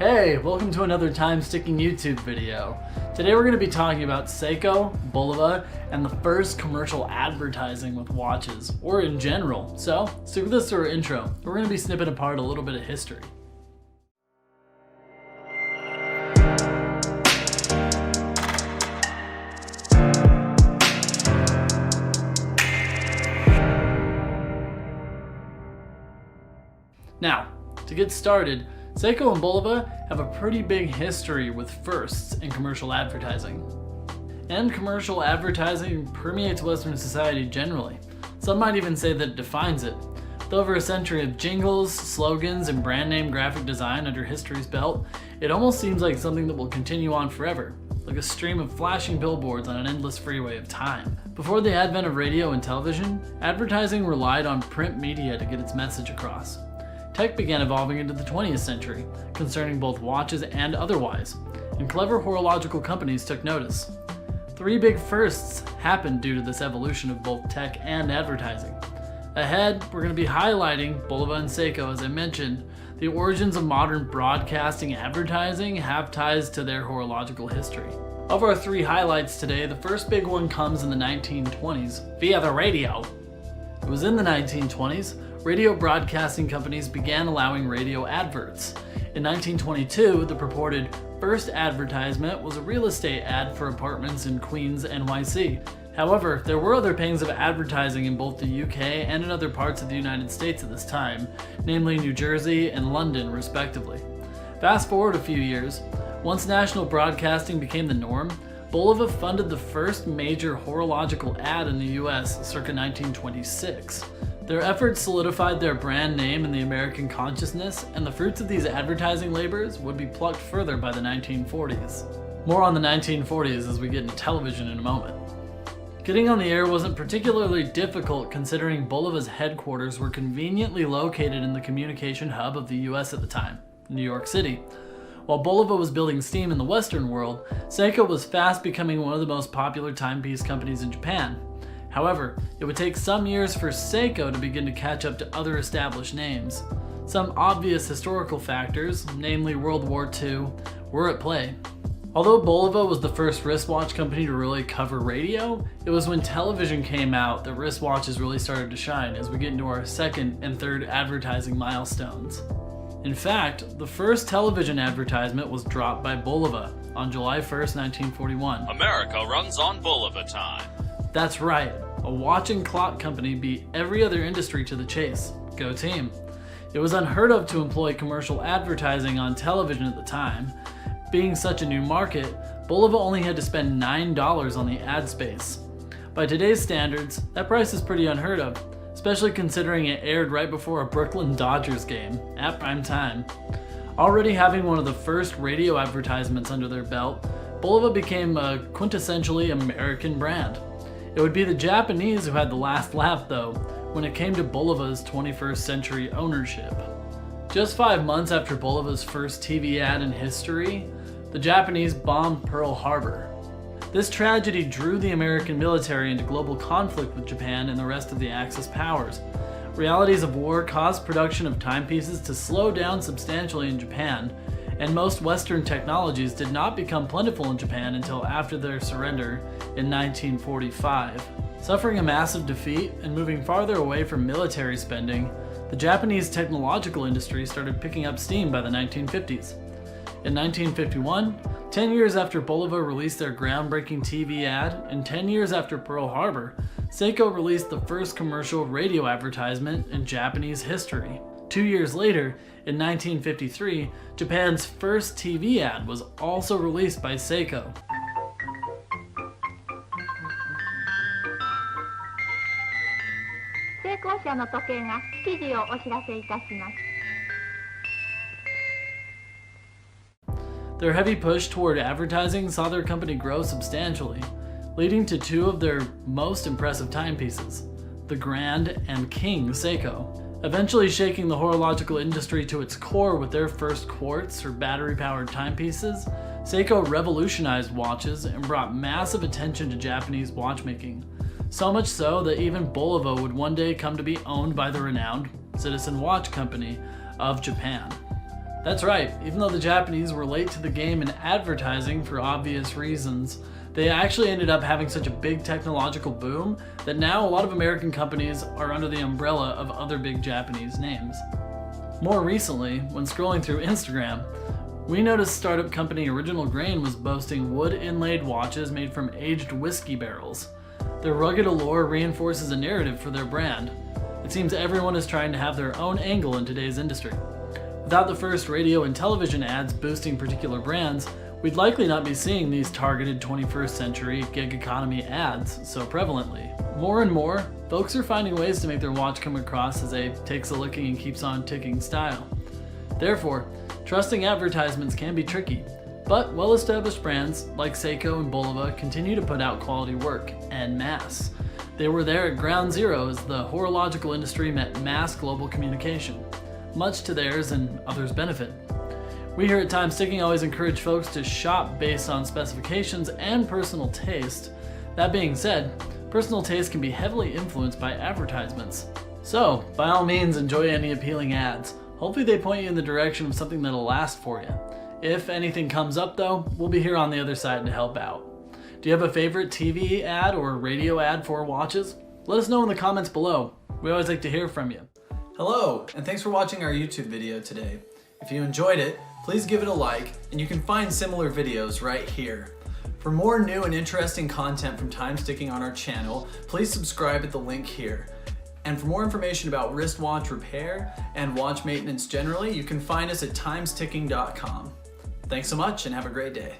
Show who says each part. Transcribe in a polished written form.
Speaker 1: Hey, welcome to another time-sticking YouTube video. Today we're going to be talking about Seiko, Bulova, and the first commercial advertising with watches, or in general. So, stick with us through our intro. We're going to be snipping apart a little bit of history. Now, to get started, Seiko and Bulova have a pretty big history with firsts in commercial advertising. And commercial advertising permeates Western society generally. Some might even say that it defines it. With over a century of jingles, slogans, and brand name graphic design under history's belt, it almost seems like something that will continue on forever, like a stream of flashing billboards on an endless freeway of time. Before the advent of radio and television, advertising relied on print media to get its message across. Tech began evolving into the 20th century, concerning both watches and otherwise, and clever horological companies took notice. Three big firsts happened due to this evolution of both tech and advertising. Ahead, we're going to be highlighting Bulova and Seiko. As I mentioned, the origins of modern broadcasting advertising have ties to their horological history. Of our three highlights today, the first big one comes in the 1920s via the radio. It was in the 1920s, radio broadcasting companies began allowing radio adverts. In 1922, the purported first advertisement was a real estate ad for apartments in Queens, NYC. However, there were other pangs of advertising in both the UK and in other parts of the United States at this time, namely New Jersey and London, respectively. Fast forward a few years, once national broadcasting became the norm, Bulova funded the first major horological ad in the US circa 1926. Their efforts solidified their brand name in the American consciousness, and the fruits of these advertising labors would be plucked further by the 1940s. More on the 1940s as we get into television in a moment. Getting on the air wasn't particularly difficult considering Bulova's headquarters were conveniently located in the communication hub of the US at the time, New York City. While Bulova was building steam in the Western world, Seiko was fast becoming one of the most popular timepiece companies in Japan. However, it would take some years for Seiko to begin to catch up to other established names. Some obvious historical factors, namely World War II, were at play. Although Bulova was the first wristwatch company to really cover radio, it was when television came out that wristwatches really started to shine as we get into our second and third advertising milestones. In fact, the first television advertisement was dropped by Bulova on July 1st, 1941.
Speaker 2: America runs on Bulova time.
Speaker 1: That's right, a watch and clock company beat every other industry to the chase. Go team. It was unheard of to employ commercial advertising on television at the time. Being such a new market, Bulova only had to spend $9 on the ad space. By today's standards, that price is pretty unheard of, especially considering it aired right before a Brooklyn Dodgers game, at prime time. Already having one of the first radio advertisements under their belt, Bulova became a quintessentially American brand. It would be the Japanese who had the last laugh though, when it came to Bulova's 21st century ownership. Just 5 months after Bulova's first TV ad in history, the Japanese bombed Pearl Harbor. This tragedy drew the American military into global conflict with Japan and the rest of the Axis powers. Realities of war caused production of timepieces to slow down substantially in Japan, and most Western technologies did not become plentiful in Japan until after their surrender in 1945. Suffering a massive defeat and moving farther away from military spending, the Japanese technological industry started picking up steam by the 1950s. In 1951, 10 years after Bulova released their groundbreaking TV ad, and 10 years after Pearl Harbor, Seiko released the first commercial radio advertisement in Japanese history. 2 years later, in 1953, Japan's first TV ad was also released by Seiko. Their heavy push toward advertising saw their company grow substantially, leading to two of their most impressive timepieces, the Grand and King Seiko. Eventually shaking the horological industry to its core with their first quartz or battery-powered timepieces, Seiko revolutionized watches and brought massive attention to Japanese watchmaking. So much so that even Bulova would one day come to be owned by the renowned Citizen Watch Company of Japan. That's right, even though the Japanese were late to the game in advertising for obvious reasons, they actually ended up having such a big technological boom that now a lot of American companies are under the umbrella of other big Japanese names. More recently, when scrolling through Instagram, we noticed startup company Original Grain was boasting wood-inlaid watches made from aged whiskey barrels. Their rugged allure reinforces a narrative for their brand. It seems everyone is trying to have their own angle in today's industry. Without the first radio and television ads boosting particular brands, we'd likely not be seeing these targeted 21st century gig economy ads so prevalently. More and more, folks are finding ways to make their watch come across as a takes a licking and keeps on ticking style. Therefore, trusting advertisements can be tricky, but well-established brands like Seiko and Bulova continue to put out quality work en masse. They were there at ground zero as the horological industry met mass global communication, much to theirs and others' benefit. We here at Times Ticking always encourage folks to shop based on specifications and personal taste. That being said, personal taste can be heavily influenced by advertisements. So, by all means, enjoy any appealing ads. Hopefully they point you in the direction of something that'll last for you. If anything comes up though, we'll be here on the other side to help out. Do you have a favorite TV ad or radio ad for watches? Let us know in the comments below. We always like to hear from you. Hello, and thanks for watching our YouTube video today. If you enjoyed it, please give it a like, and you can find similar videos right here. For more new and interesting content from Times Ticking on our channel, please subscribe at the link here. And for more information about wristwatch repair and watch maintenance generally, you can find us at timesticking.com. Thanks so much and have a great day.